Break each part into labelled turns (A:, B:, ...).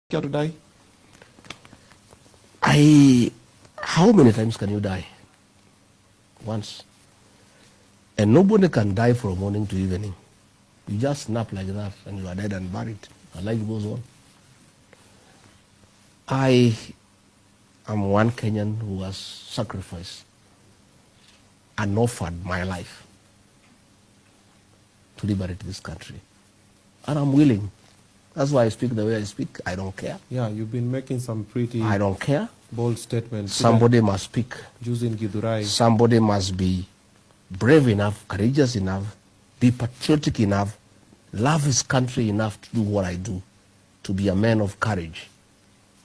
A: care to die?
B: How many times can you die? Once. And nobody can die from morning to evening. You just snap like that and you are dead and buried. And life goes on. I am one Kenyan who has sacrificed and offered my life to liberate this country. And I'm willing. That's why I speak the way I speak. I don't care.
A: Yeah, you've been making some pretty
B: I don't care.
A: bold statements.
B: Somebody must speak.
A: Using Githurai.
B: Somebody must be brave enough, courageous enough, be patriotic enough, love his country enough to do what I do, to be a man of courage,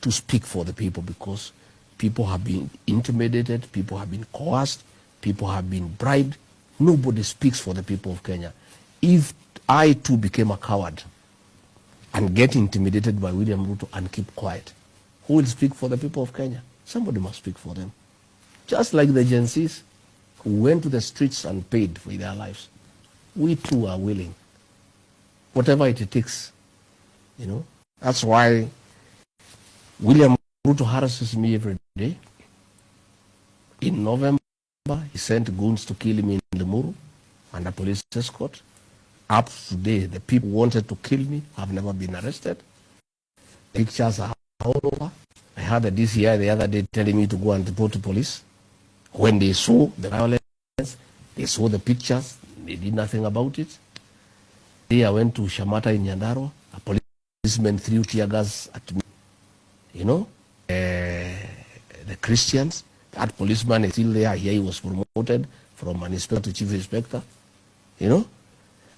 B: to speak for the people, because people have been intimidated, people have been coerced, people have been bribed. Nobody speaks for the people of Kenya. If I too became a coward and get intimidated by William Ruto and keep quiet, who will speak for the people of Kenya? Somebody must speak for them. Just like the Gen Zs who went to the streets and paid for their lives. We too are willing. Whatever it takes, you know. That's why William Ruto harasses me every day. In November, he sent goons to kill me in Limuru under police escort. Up to today, the people who wanted to kill me have never been arrested. Pictures are all over. I had the DCI the other day telling me to go and report to police. When they saw the violence, they saw the pictures, they did nothing about it. Then I went to Shamata in Nyandarua. A policeman threw tear gas at me. You know, the Christians, that policeman is still there. Here he was promoted from an inspector to chief inspector. You know,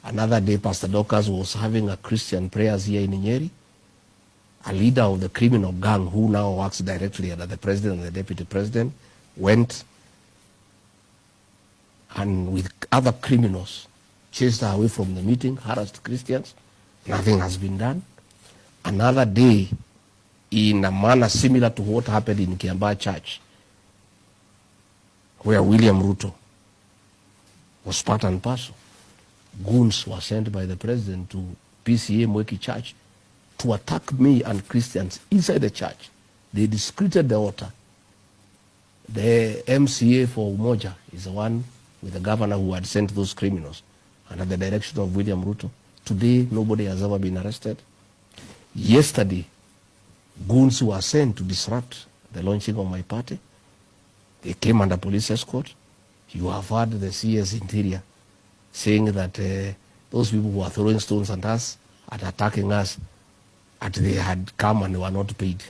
B: another day Pastor Dorcas was having a Christian prayers here in Nyeri. A leader of the criminal gang who now works directly under the president and the deputy president went and with other criminals chased her away from the meeting, harassed Christians. Nothing has been done. Another day, in a manner similar to what happened in Kiambaa Church, where William Ruto was part and parcel, goons were sent by the president to PCA Mweki Church to attack me and Christians inside the church. They discreted the altar. The MCA for Umoja is the one with the governor who had sent those criminals under the direction of William Ruto. Today, nobody has ever been arrested. Yesterday, goons were sent to disrupt the launching of my party. They came under police escort. You have heard the CS Interior saying that those people who are throwing stones at us and attacking us, that they had come and were not paid.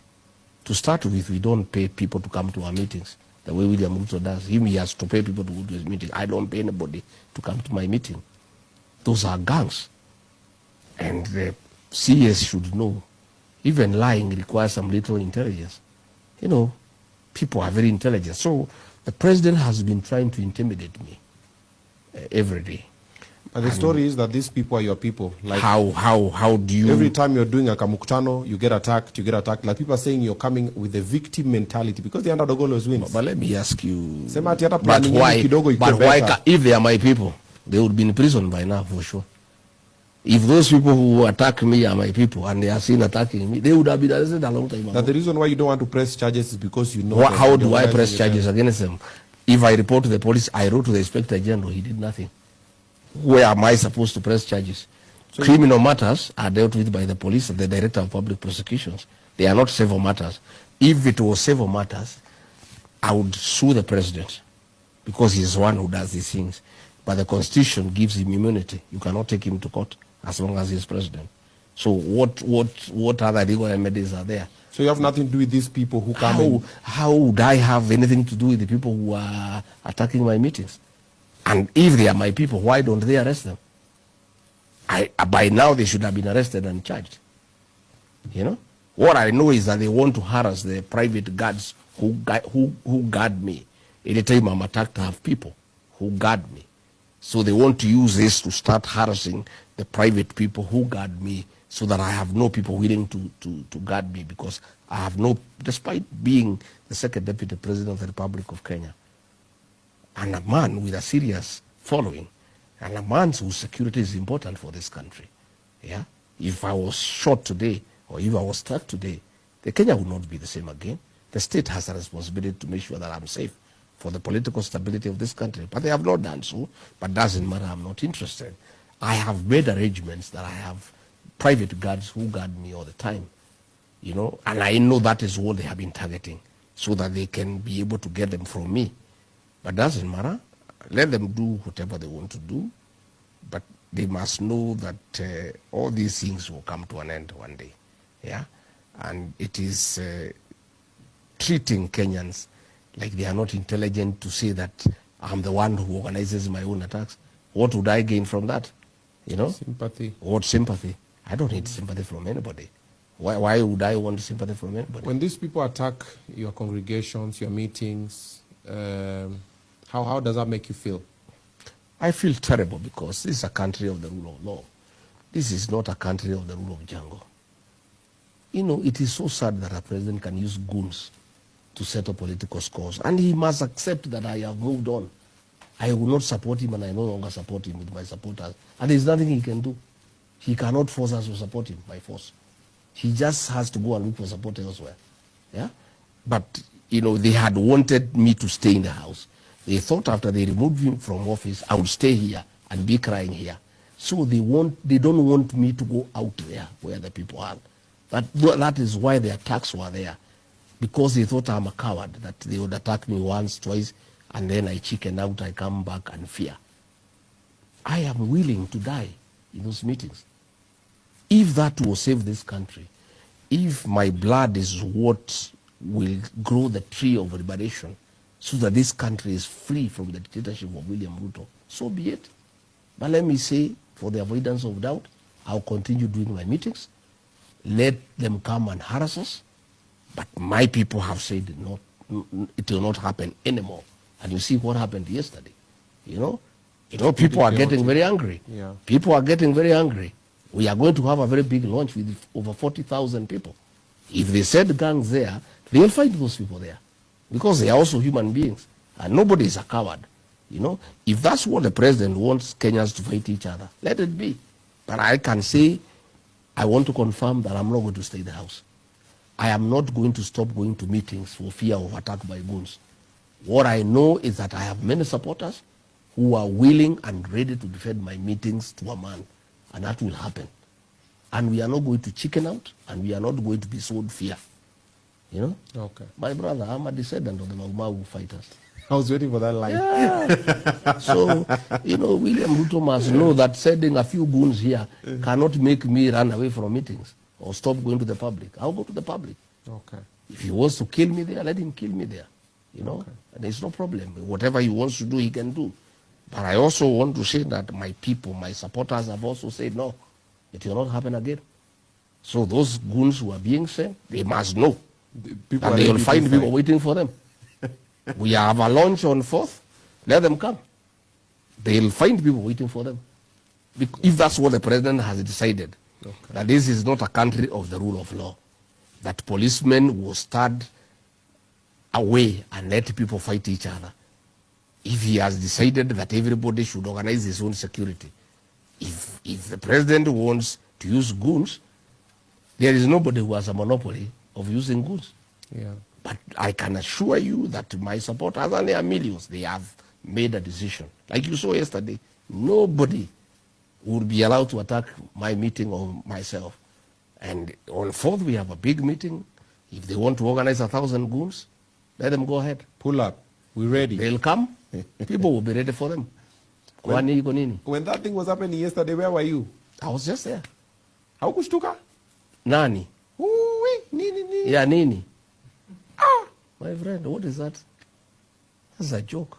B: To start with, we don't pay people to come to our meetings the way William Ruto does. He has to pay people to go to his meeting. I don't pay anybody to come to my meeting. Those are gangs. And the CS should know. Even lying requires some little intelligence. You know, people are very intelligent. So the president has been trying to intimidate me every day.
A: And the story is that these people are your people. Like
B: how do you...
A: Every time you're doing a kamuktano, you get attacked. Like people are saying you're coming with a victim mentality because the underdog always wins.
B: But let me ask you...
A: But why
B: if they are my people, they would be in prison by now for sure. If those people who attack me are my people and they are seen attacking me, they would have been arrested a long time ago.
A: That the reason why you don't want to press charges is because you know...
B: How do I press charges against them? If I report to the police, I wrote to the Inspector General, he did nothing. Where am I supposed to press charges? So criminal matters are dealt with by the police and the Director of Public Prosecutions. They are not civil matters. If it was civil matters, I would sue the president because he's the one who does these things. But the Constitution gives him immunity. You cannot take him to court as long as he's president. So what other legal remedies are there?
A: So you have nothing to do with these people who come in?
B: How would I have anything to do with the people who are attacking my meetings? And if they are my people, why don't they arrest them? By now, they should have been arrested and charged. You know? What I know is that they want to harass the private guards who guard me. Anytime I'm attacked, I have people who guard me. So they want to use this to start harassing the private people who guard me so that I have no people willing to guard me because I have no, despite being the second deputy president of the Republic of Kenya, and a man with a serious following, and a man whose security is important for this country. Yeah? If I was shot today or if I was struck today, the Kenya would not be the same again. The state has a responsibility to make sure that I'm safe for the political stability of this country. But they have not done so. But doesn't matter, I'm not interested. I have made arrangements that I have private guards who guard me all the time, you know, and I know that is what they have been targeting, so that they can be able to get them from me. But doesn't matter. Let them do whatever they want to do. But they must know that all these things will come to an end one day. Yeah? And it is treating Kenyans like they are not intelligent to say that I'm the one who organizes my own attacks. What would I gain from that? You know?
A: Sympathy.
B: What sympathy? I don't need sympathy from anybody. Why would I want sympathy from anybody?
A: When these people attack your congregations, your meetings, how does that make you feel?
B: I feel terrible because this is a country of the rule of law. This is not a country of the rule of jungle. You know, it is so sad that a president can use goons to settle political scores. And he must accept that I have moved on. I will not support him, and I no longer support him with my supporters. And there's nothing he can do. He cannot force us to support him by force. He just has to go and look for support elsewhere. Yeah? But, you know, they had wanted me to stay in the house. They thought after they removed him from office, I would stay here and be crying here. So they don't want me to go out there where the people are. That is why the attacks were there. Because they thought I'm a coward, that they would attack me once, twice, and then I chicken out, I come back and fear. I am willing to die in those meetings. If that will save this country, if my blood is what will grow the tree of liberation, so that this country is free from the dictatorship of William Ruto, so be it. But let me say, for the avoidance of doubt, I'll continue doing my meetings. Let them come and harass us. But my people have said it will not happen anymore. And you see what happened yesterday. You know, people are getting very angry.
A: Yeah.
B: People are getting very angry. We are going to have a very big launch with over 40,000 people. If they set gangs there, they will find those people there. Because they are also human beings. And nobody is a coward. You know, if that's what the president wants Kenyans to fight each other, let it be. But I can say, I want to confirm that I'm not going to stay in the house. I am not going to stop going to meetings for fear of attack by goons. What I know is that I have many supporters who are willing and ready to defend my meetings to a man. And that will happen. And we are not going to chicken out, and we are not going to be sold fear. You know?
A: Okay.
B: My brother, I'm a descendant of the Mau fighters.
A: I was waiting for that line.
B: Yeah. So, you know, William Ruto must know that sending a few goons here cannot make me run away from meetings or stop going to the public. I'll go to the public.
A: Okay.
B: If he wants to kill me there, let him kill me there. You know, and there's no problem. Whatever he wants to do, he can do. But I also want to say that my people, my supporters have also said, no, it will not happen again. So those goons who are being sent, they must know. And they will find people waiting for them. We have a launch on 4th. Let them come. They'll find people waiting for them. If that's what the president has decided, that this is not a country of the rule of law, that policemen will stand away and let people fight each other. If he has decided that everybody should organize his own security, if the president wants to use goons, there is nobody who has a monopoly of using goons.
A: Yeah.
B: But I can assure you that my supporters, and there are millions, they have made a decision. Like you saw yesterday, nobody would be allowed to attack my meeting or myself. And on 4th, we have a big meeting. If they want to organize 1,000 goons, let them go ahead.
A: Pull up. We're ready.
B: They'll come. People will be ready for them.
A: When that thing was happening yesterday, where were you?
B: I was just there.
A: Haukushtuka?
B: Nani?
A: Nini.
B: Yeah, Nini. Ah! My friend, what is that? That's a joke.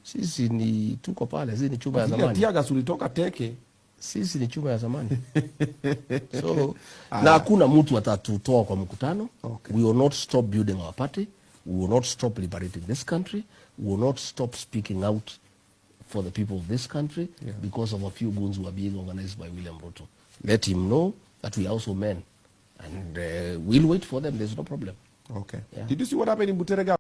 B: Sisi ni tuko pale, sisi ni chuma ya zamani.
A: Tiaga sulitoka teke.
B: Sisi ni chuma ya zamani. So, na hakuna mtu atatutoa kwa mkutano. Okay. We will not stop building our party. We will not stop liberating this country. We will not stop speaking out for the people of this country because of a few goons who are being organized by William Ruto. Let him know that we are also men. And we'll wait for them. There's no problem.
A: Okay.
B: Yeah.
A: Did you see what happened in Buterega?